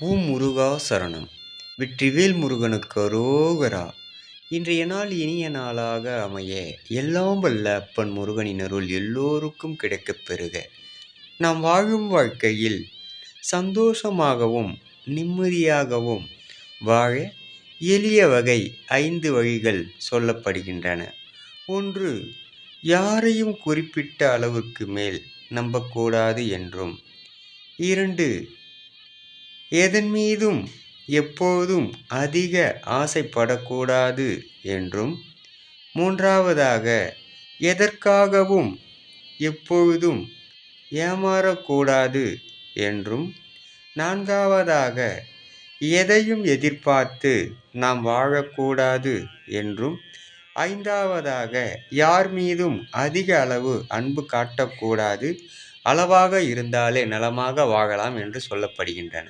ஓம் முருகா சரணம். வெற்றிவேல் முருகனுக்கு அரோகரா. இன்றைய நாள் இனிய நாளாக அமைய எல்லாம் வல்ல அப்பன் முருகனின் அருள் எல்லோருக்கும் கிடைக்கப் பெறுக. நாம் வாழும் வாழ்க்கையில் சந்தோஷமாகவும் நிம்மதியாகவும் வாழ எளிய வகை 5 வழிகள் சொல்லப்படுகின்றன. 1. யாரையும் குறிப்பிட்ட அளவுக்கு மேல் நம்பக்கூடாது என்றும். 2. எதன் மீதும் எப்போதும் அதிக ஆசைப்படக்கூடாது என்றும். 3. எதற்காகவும் எப்பொழுதும் ஏமாறக்கூடாது என்றும். 4. எதையும் எதிர்பார்த்து நாம் வாழக்கூடாது என்றும். 5. யார் மீதும் அதிக அளவு அன்பு காட்டக்கூடாது, அளவாக இருந்தாலே நலமாக வாழலாம் என்று சொல்லப்படுகின்றன.